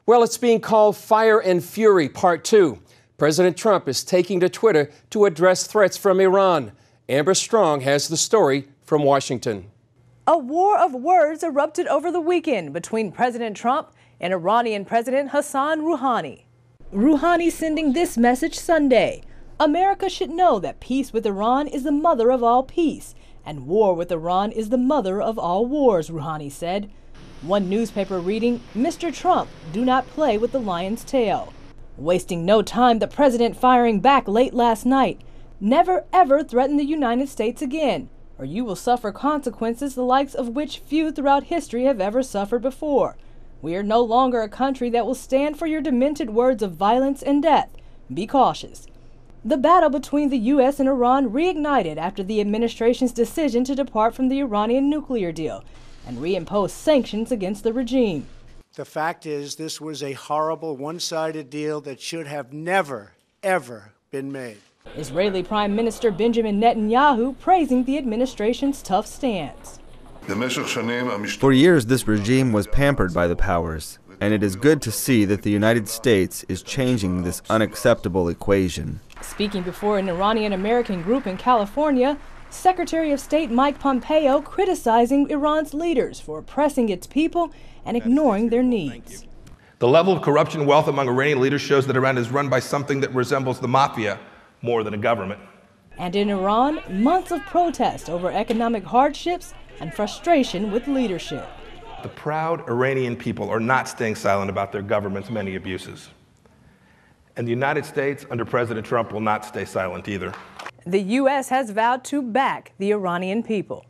Well, it's being called Fire and Fury Part 2. President Trump is taking to Twitter to address threats from Iran. Amber Strong has the story from Washington. A war of words erupted over the weekend between President Trump and Iranian President Hassan Rouhani. Rouhani sending this message Sunday: America should know that peace with Iran is the mother of all peace, and war with Iran is the mother of all wars, Rouhani said. One newspaper reading, Mr. Trump, do not play with the lion's tail. Wasting no time, the president firing back late last night. Never ever threaten the United States again, or you will suffer consequences the likes of which few throughout history have ever suffered before. We are no longer a country that will stand for your demented words of violence and death. Be cautious. The battle between the U.S. and Iran reignited after the administration's decision to depart from the Iranian nuclear deal and reimpose sanctions against the regime. The fact is, this was a horrible, one-sided deal that should have never, ever been made. Israeli Prime Minister Benjamin Netanyahu praising the administration's tough stance. For years, this regime was pampered by the powers, and it is good to see that the United States is changing this unacceptable equation. Speaking before an Iranian-American group in California, Secretary of State Mike Pompeo criticizing Iran's leaders for oppressing its people and ignoring their needs. The level of corruption and wealth among Iranian leaders shows that Iran is run by something that resembles the mafia more than a government. And in Iran, months of protest over economic hardships and frustration with leadership. The proud Iranian people are not staying silent about their government's many abuses. And the United States, under President Trump, will not stay silent either. The U.S. has vowed to back the Iranian people.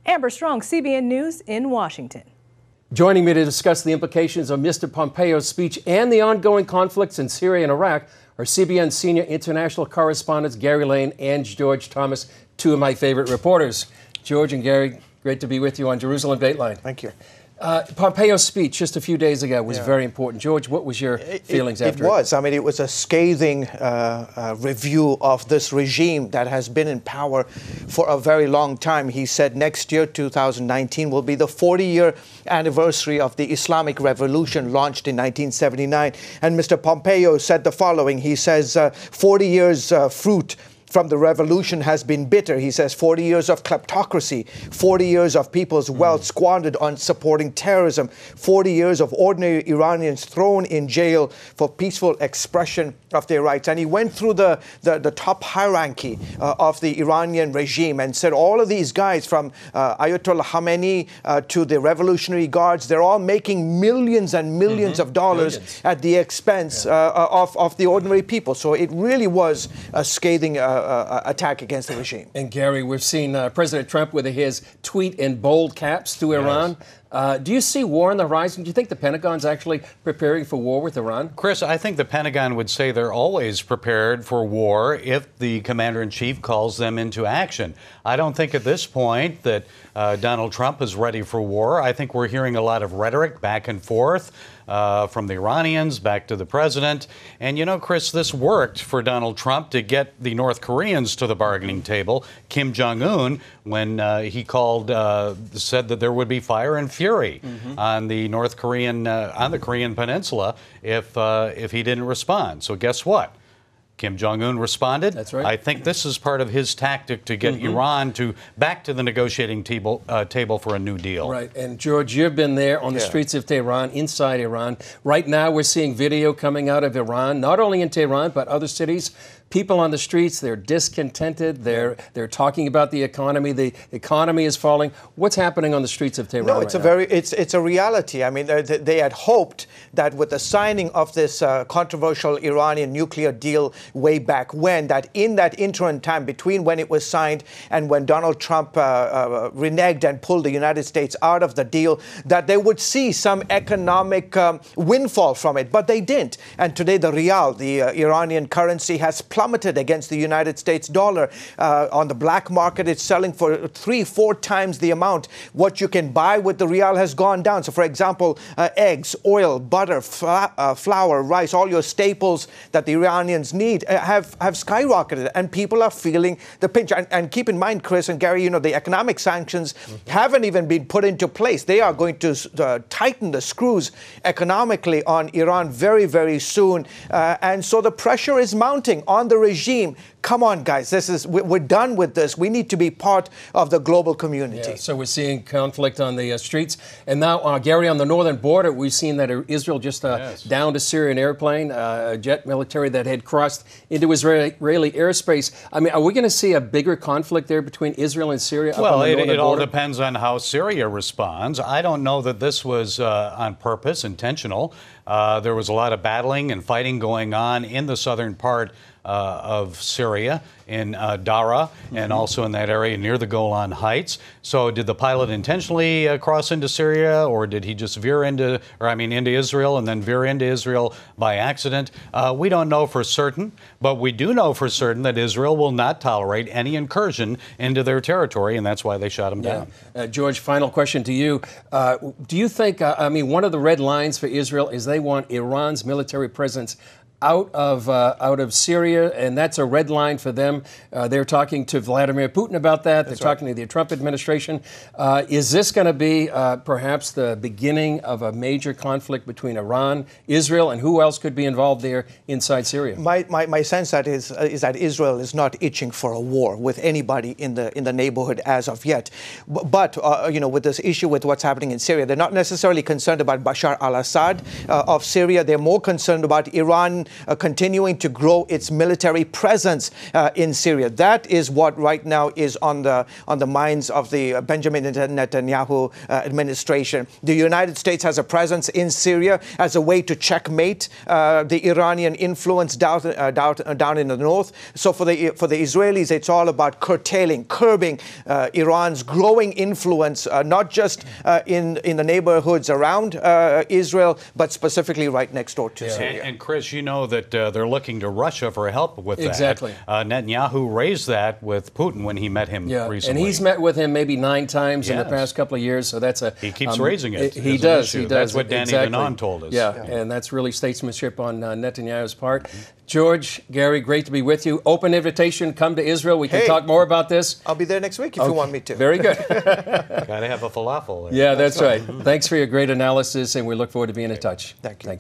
Amber Strong, CBN News in Washington. Joining me to discuss the implications of Mr. Pompeo's speech and the ongoing conflicts in Syria and Iraq are CBN senior international correspondents Gary Lane and George Thomas, two of my favorite reporters. George and Gary, great to be with you on Jerusalem Dateline. Thank you. Pompeo's speech just a few days ago was very important. George, what was your feelings after it? It was. I mean, it was a scathing review of this regime that has been in power for a very long time. He said next year, 2019, will be the 40-year anniversary of the Islamic Revolution launched in 1979. And Mr. Pompeo said the following. He says, 40 years fruit from the revolution has been bitter. He says 40 years of kleptocracy, 40 years of people's wealth squandered on supporting terrorism, 40 years of ordinary Iranians thrown in jail for peaceful expression of their rights. And he went through the top hierarchy of the Iranian regime and said all of these guys from Ayatollah Khamenei to the Revolutionary Guards, they're all making millions and millions of dollars at the expense of the ordinary people. So it really was a scathing attack against the regime. And Gary, we've seen President Trump with his tweet in bold caps to Iran. Do you see war on the horizon? Do you think the Pentagon's actually preparing for war with Iran? Chris, I think the Pentagon would say they're always prepared for war if the commander-in-chief calls them into action. I don't think at this point that Donald Trump is ready for war. I think we're hearing a lot of rhetoric back and forth from the Iranians back to the president. And you know, Chris, this worked for Donald Trump to get the North Koreans to the bargaining table. Kim Jong-un, when he said that there would be fire and fury on the North Korean, on the Korean Peninsula if he didn't respond. So guess what? Kim Jong-un responded. That's right. I think this is part of his tactic to get Iran back to the negotiating table for a new deal. Right. And George, you've been there on the streets of Tehran, inside Iran. Right now we're seeing video coming out of Iran, not only in Tehran, but other cities. People on the streets, they're discontented. They're talking about the economy. The economy is falling. What's happening on the streets of Tehran? No, it's it's a reality. I mean, they had hoped that with the signing of this controversial Iranian nuclear deal way back when, that in that interim time between when it was signed and when Donald Trump reneged and pulled the United States out of the deal, that they would see some economic windfall from it. But they didn't. And today the rial, the Iranian currency, has plummeted plummeted against the United States dollar. On the black market, it's selling for 3-4 times the amount. What you can buy with the rial has gone down. So, for example, eggs, oil, butter, flour, rice, all your staples that the Iranians need have skyrocketed, and people are feeling the pinch. And keep in mind, Chris and Gary, the economic sanctions haven't even been put into place. They are going to tighten the screws economically on Iran very, very soon. And so the pressure is mounting on the regime. Come on, guys, we're done with this. We need to be part of the global community. Yeah, so we're seeing conflict on the streets. And now, Gary, on the northern border, we've seen that Israel just downed a Syrian airplane, a jet military that had crossed into Israeli airspace. I mean, are we going to see a bigger conflict there between Israel and Syria? Well, it all depends on how Syria responds. I don't know that this was on purpose, intentional. There was a lot of battling and fighting going on in the southern part of Syria, in Dara, and also in that area near the Golan Heights. So did the pilot intentionally cross into Syria, or did he just into Israel and then veer into Israel by accident? We don't know for certain, but we do know for certain that Israel will not tolerate any incursion into their territory, and that's why they shot him down. George, final question to you. Do you think, one of the red lines for Israel is they want Iran's military presence out of Syria, and that's a red line for them. They're talking to Vladimir Putin about that. They're talking to the Trump administration. Is this going to be perhaps the beginning of a major conflict between Iran, Israel, and who else could be involved there inside Syria? My sense is that Israel is not itching for a war with anybody in the neighborhood as of yet. But with this issue with what's happening in Syria, they're not necessarily concerned about Bashar al-Assad of Syria. They're more concerned about Iran continuing to grow its military presence in Syria. That is what right now is on the minds of the Benjamin Netanyahu administration. The United States has a presence in Syria as a way to checkmate the Iranian influence down in the north. So for the Israelis, it's all about curbing Iran's growing influence, not just in the neighborhoods around Israel, but specifically right next door to Syria. And Chris, that they're looking to Russia for help with that. Exactly. Netanyahu raised that with Putin when he met him recently. And he's met with him maybe 9 times in the past couple of years, so that's he keeps raising it. He does. That's what Danny Danon told us. Yeah, and that's really statesmanship on Netanyahu's part. George, Gary, great to be with you. Open invitation, come to Israel. We can talk more about this. I'll be there next week if you want me to. Very good. Got to have a falafel. Yeah, that's right. Thanks for your great analysis, and we look forward to being in touch. Thank you.